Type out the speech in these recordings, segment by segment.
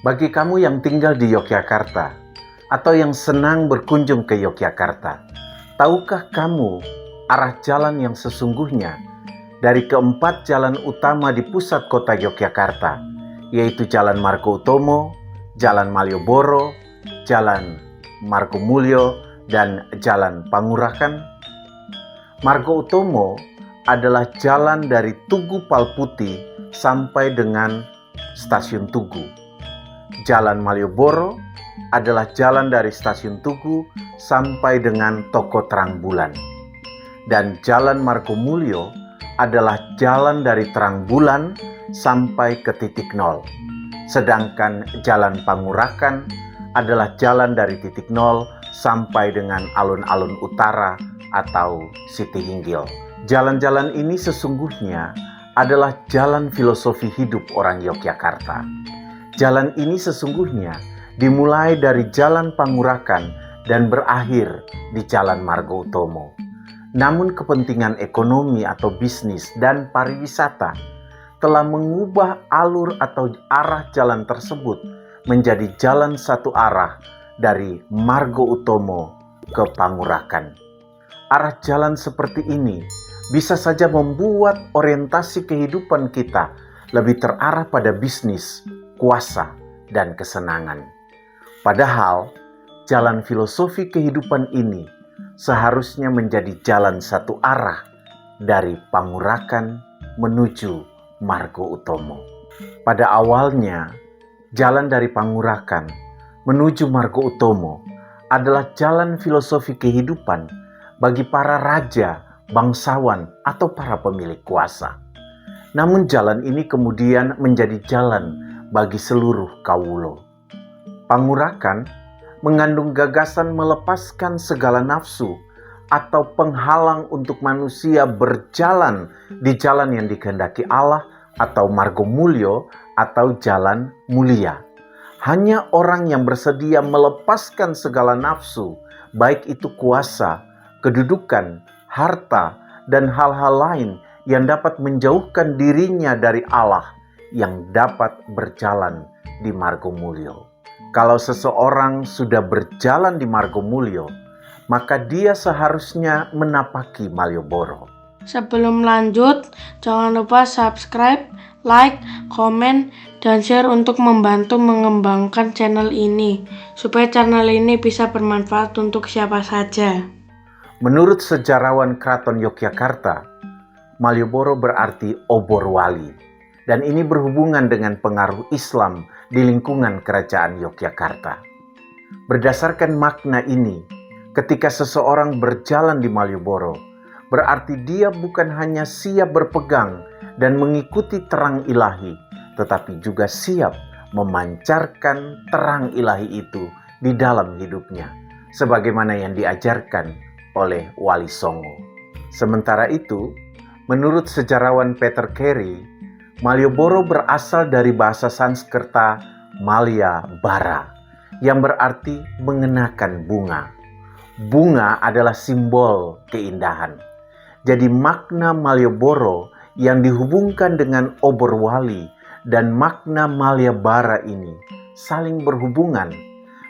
Bagi kamu yang tinggal di Yogyakarta atau yang senang berkunjung ke Yogyakarta, tahukah kamu arah jalan yang sesungguhnya dari keempat jalan utama di pusat kota Yogyakarta, yaitu Jalan Margoutomo, Jalan Malioboro, Jalan Margomulyo, dan Jalan Pangurakan? Margoutomo adalah jalan dari Tugu Palputi sampai dengan Stasiun Tugu. Jalan Malioboro adalah jalan dari Stasiun Tugu sampai dengan Toko Terang Bulan. Dan Jalan Margomulyo adalah jalan dari Terang Bulan sampai ke titik nol. Sedangkan Jalan Pangurakan adalah jalan dari titik nol sampai dengan alun-alun utara atau Siti Hinggil. Jalan-jalan ini sesungguhnya adalah jalan filosofi hidup orang Yogyakarta. Jalan ini sesungguhnya dimulai dari Jalan Pangurakan dan berakhir di Jalan Margoutomo. Namun kepentingan ekonomi atau bisnis dan pariwisata telah mengubah alur atau arah jalan tersebut menjadi jalan satu arah dari Margoutomo ke Pangurakan. Arah jalan seperti ini bisa saja membuat orientasi kehidupan kita lebih terarah pada bisnis, kuasa, dan kesenangan. Padahal, jalan filosofi kehidupan ini seharusnya menjadi jalan satu arah dari Pangurakan menuju Margoutomo. Pada awalnya, jalan dari Pangurakan menuju Margoutomo adalah jalan filosofi kehidupan bagi para raja, bangsawan, atau para pemilik kuasa. Namun jalan ini kemudian menjadi jalan bagi seluruh kawulo. Pangurakan mengandung gagasan melepaskan segala nafsu atau penghalang untuk manusia berjalan di jalan yang dikehendaki Allah atau Margomulyo atau jalan mulia. Hanya orang yang bersedia melepaskan segala nafsu, baik itu kuasa, kedudukan, harta, dan hal-hal lain yang dapat menjauhkan dirinya dari Allah, yang dapat berjalan di Margomulyo. Kalau seseorang sudah berjalan di Margomulyo, maka dia seharusnya menapaki Malioboro. Sebelum lanjut, jangan lupa subscribe, like, komen, dan share untuk membantu mengembangkan channel ini, supaya channel ini bisa bermanfaat untuk siapa saja. Menurut sejarawan Keraton Yogyakarta, Malioboro berarti obor wali. Dan ini berhubungan dengan pengaruh Islam di lingkungan kerajaan Yogyakarta. Berdasarkan makna ini, ketika seseorang berjalan di Malioboro, berarti dia bukan hanya siap berpegang dan mengikuti terang ilahi, tetapi juga siap memancarkan terang ilahi itu di dalam hidupnya, sebagaimana yang diajarkan oleh Wali Songo. Sementara itu, menurut sejarawan Peter Carey, Malioboro berasal dari bahasa Sanskerta Malia Bara, yang berarti mengenakan bunga. Bunga adalah simbol keindahan. Jadi makna Malioboro yang dihubungkan dengan obor wali dan makna Malia Bara ini saling berhubungan.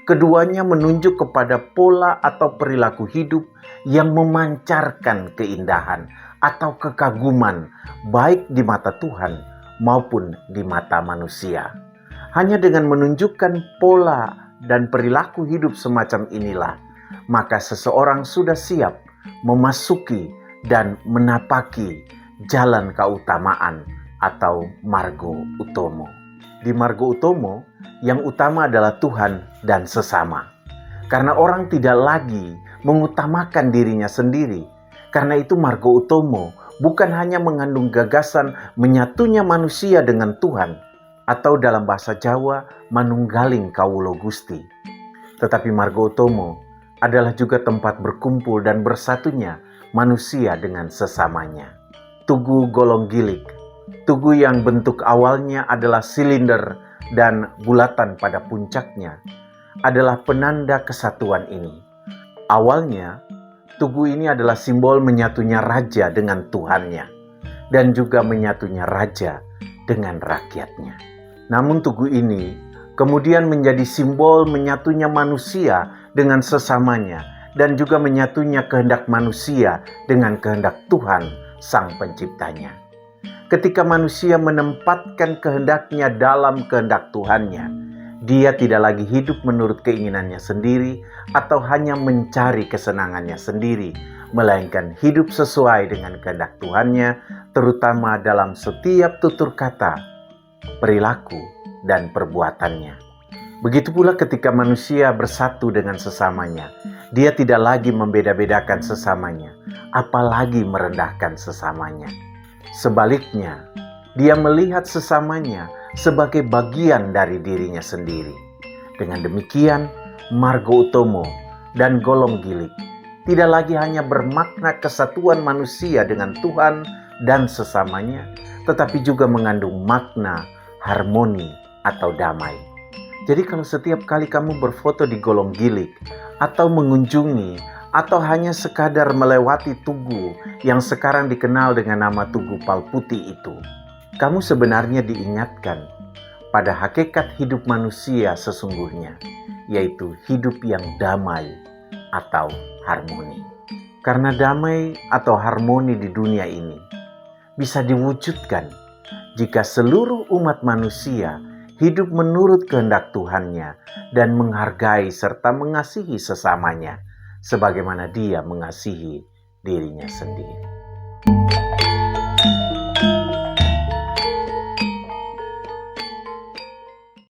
Keduanya menunjuk kepada pola atau perilaku hidup yang memancarkan keindahan atau kekaguman baik di mata Tuhan maupun di mata manusia. Hanya dengan menunjukkan pola dan perilaku hidup semacam inilah, maka seseorang sudah siap memasuki dan menapaki jalan keutamaan atau Margoutomo. Di Margoutomo, yang utama adalah Tuhan dan sesama. Karena orang tidak lagi mengutamakan dirinya sendiri. Karena itu Margoutomo bukan hanya mengandung gagasan menyatunya manusia dengan Tuhan, atau dalam bahasa Jawa, manunggaling kawulo Gusti. Tetapi Margoutomo adalah juga tempat berkumpul dan bersatunya manusia dengan sesamanya. Tugu Golong Gilik, tugu yang bentuk awalnya adalah silinder dan bulatan pada puncaknya, adalah penanda kesatuan ini. Awalnya, tugu ini adalah simbol menyatunya raja dengan Tuhannya, dan juga menyatunya raja dengan rakyatnya. Namun tugu ini kemudian menjadi simbol menyatunya manusia dengan sesamanya, dan juga menyatunya kehendak manusia dengan kehendak Tuhan Sang Penciptanya. Ketika manusia menempatkan kehendaknya dalam kehendak Tuhannya, dia tidak lagi hidup menurut keinginannya sendiri atau hanya mencari kesenangannya sendiri, melainkan hidup sesuai dengan kehendak Tuhannya, terutama dalam setiap tutur kata, perilaku, dan perbuatannya. Begitu pula ketika manusia bersatu dengan sesamanya, dia tidak lagi membeda-bedakan sesamanya, apalagi merendahkan sesamanya. Sebaliknya, dia melihat sesamanya sebagai bagian dari dirinya sendiri. Dengan demikian, Margo Utomo dan Golong Gilik tidak lagi hanya bermakna kesatuan manusia dengan Tuhan dan sesamanya, tetapi juga mengandung makna harmoni atau damai. Jadi kalau setiap kali kamu berfoto di Golong Gilik atau mengunjungi atau hanya sekadar melewati tugu yang sekarang dikenal dengan nama Tugu Palputi itu, kamu sebenarnya diingatkan pada hakikat hidup manusia sesungguhnya, yaitu hidup yang damai atau harmoni. Karena damai atau harmoni di dunia ini bisa diwujudkan jika seluruh umat manusia hidup menurut kehendak Tuhannya dan menghargai serta mengasihi sesamanya sebagaimana Dia mengasihi dirinya sendiri.